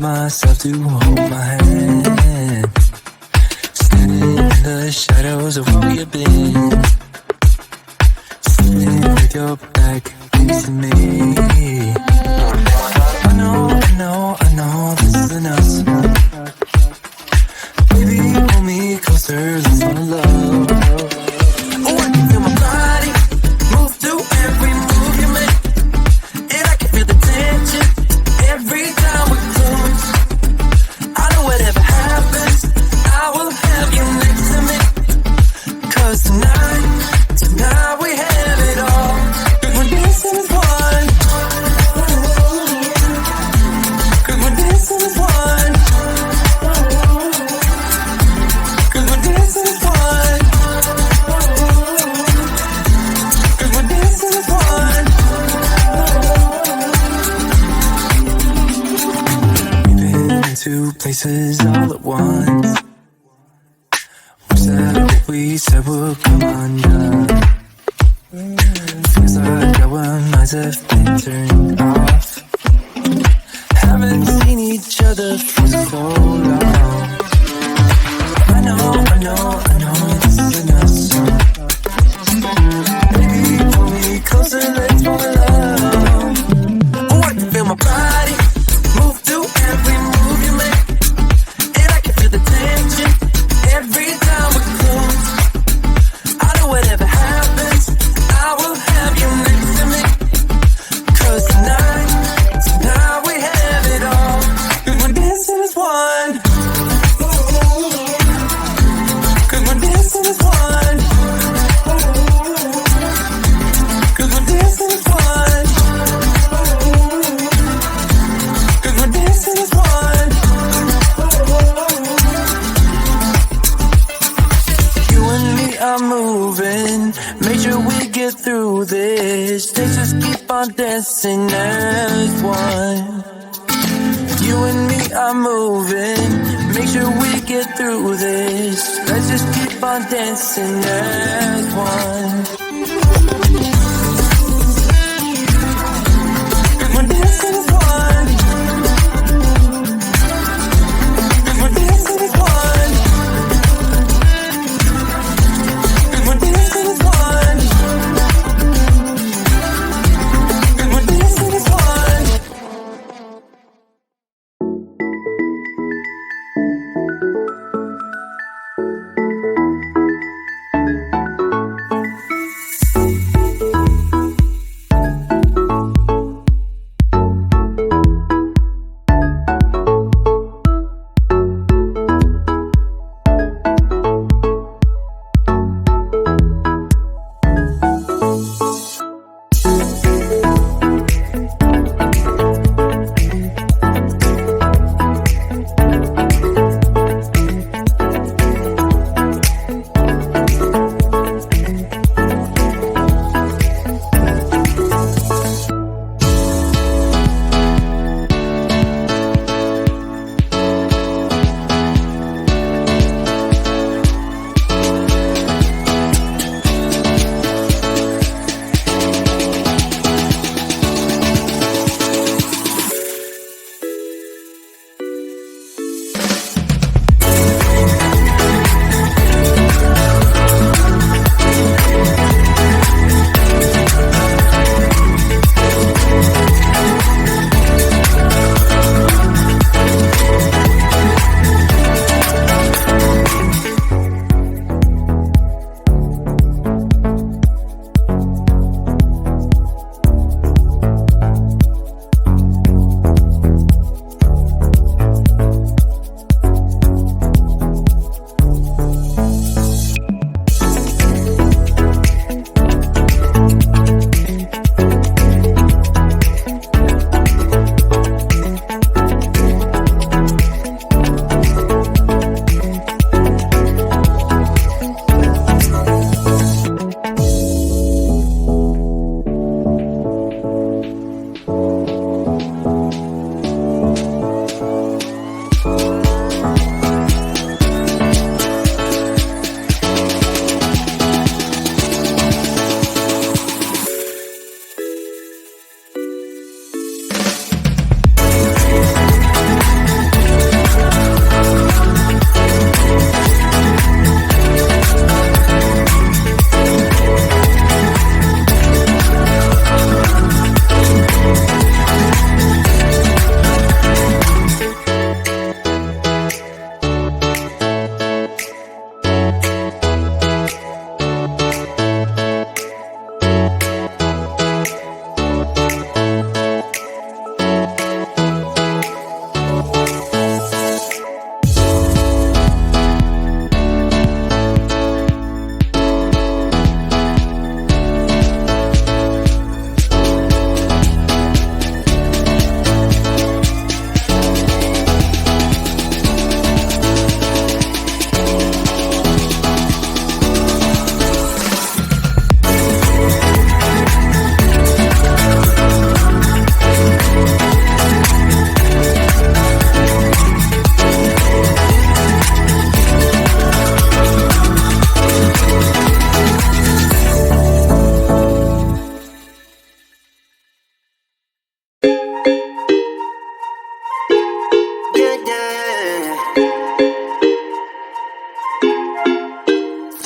myself to hold my hand. Standing in the shadows of where you've been. Sitting with your back facing me. I know this isn't us. Baby, hold me closer, let's fall in love. Oh, I can feel my body move through every move you make. And I can feel the tension every time we close. I know whatever happens, I will have you next to me. 'Cause tonight we have it all. 'Cause we're dancing as one. 'Cause we're dancing as one. 'Cause we're dancing as one. 'Cause we're dancing as one. We've been in two places all at once. Was that what we said would come undone? Feels like our minds have been turned off. Haven't seen each other for so long. I know this isn't us. Baby, pull me closer, let's fall in love. Oh, I can feel my body move through every move you make. And I can feel the tension every time we close. I know whatever happens, I will have you next to me. 'Cause tonight we have it all. 'Cause we're dancing as one. 'Cause we're dancing as one. 'Cause we're dancing as one. 'Cause we're dancing as one. You and me are moving, make sure we get through this. Let's just keep on dancing as one. You and me are moving, make sure we get through this. Let's just keep on dancing as one. 'Cause we're dancing as one. 'Cause we're dancing as one. 'Cause we're dancing as one. 'Cause we're dancing as one.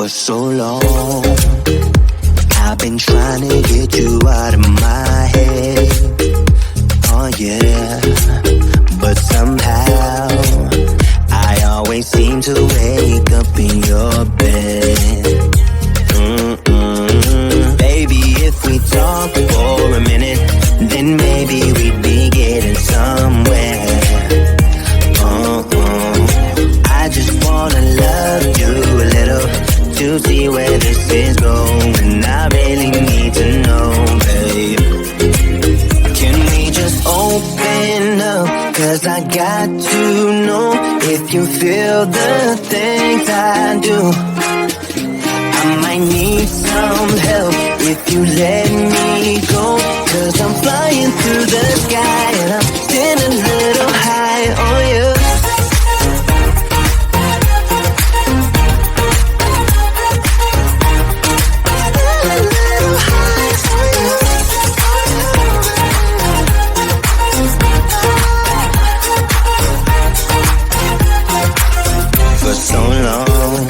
For so long I've been trying to get you out of my head. Oh yeah. But somehow I always seem to wake up in your bed. Baby, if we talk for a minute, then maybe we'd be getting somewhere. I just wanna love you a little to see where this is going. I really need to know, babe. Can we just open up? Cause I got to know if you feel the things I do. I might need some help if you let me go. Cause I'm flying through the sky and I'm getting a little high on you. For so long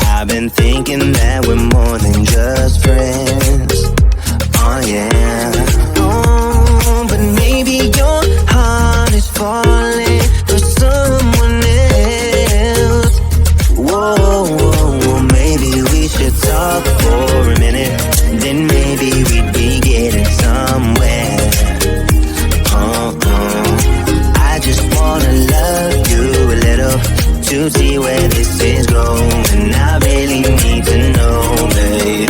I've been thinking that we're more than just friends. Oh yeah. Oh, but maybe your heart is falling for someone else. Whoa, whoa, whoa, maybe we should talk for a minute. Then maybe we'd be getting somewhere. I just wanna love you a little to see where this is going. I really need to know, babe.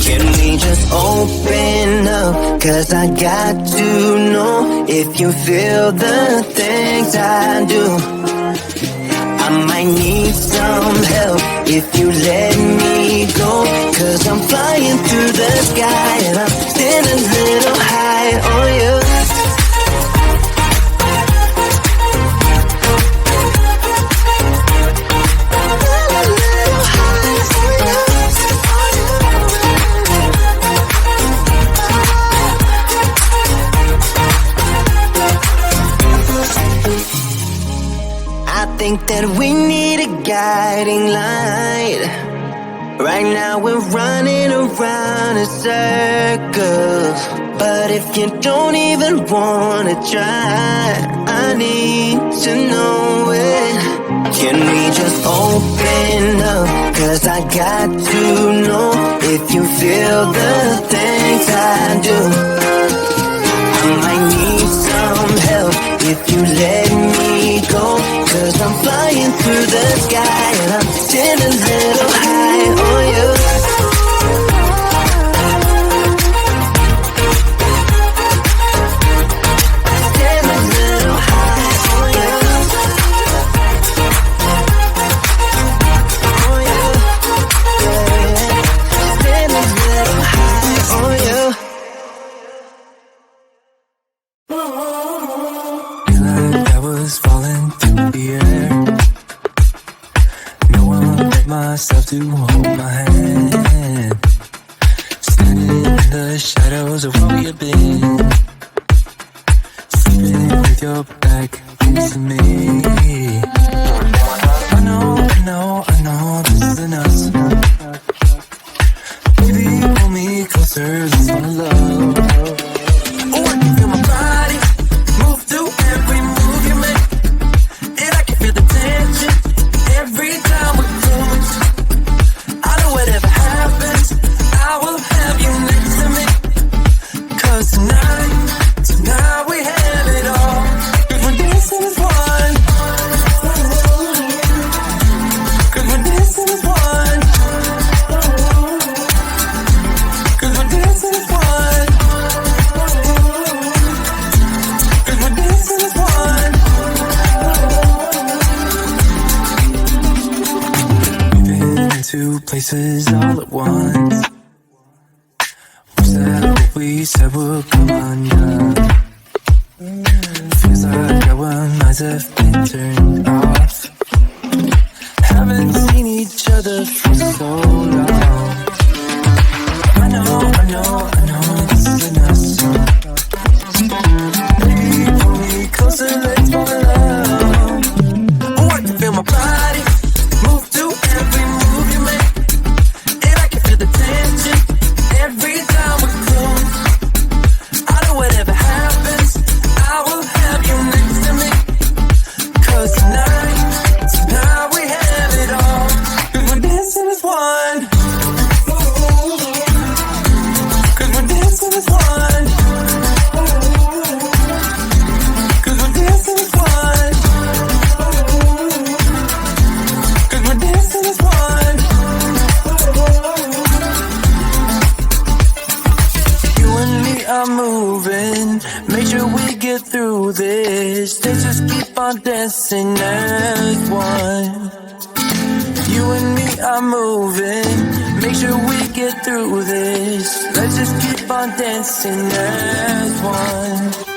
Can we just open up? Cause I got to know if you feel the things I do. I might need some help if you let me go. Cause I'm flying through the sky and I'm still a little high on you. I think that we need a guiding light. Right now we're running around in circles. But if you don't even wanna try, I need to know it. Can we just open up? Cause I got to know if you feel the things I do. I might need some help if you let me go. Cause I'm flying through the sky and I'm still a little high on you. Still a little high on you. On you. Yeah. Still a little high on you. Like I was falling through the air. No one but myself to hold my hand. Standing in the shadows of where you've been. Sleeping with your back against me. I know this isn't us. Baby, pull me closer, let's fall in love. Oh, I can feel my body move to every move you make. And I can feel the tension every time we close. I know whatever happens, I will have you next to me. Cause tonight we have it all. Cause we're dancing as one. Cause we're dancing as one. Cause we're dancing as one. Cause we're dancing as one. We've been in two places all at once. Was that what we said would come undone? Feels like our minds have been turned off. Haven't seen each other for so long. I know this isn't us. Baby, pull me closer, let's fall in love. Oh, I can feel my body move to every we get through this. Let's just keep on dancing as one. You and me are moving. Make sure we get through this. Let's just keep on dancing as one.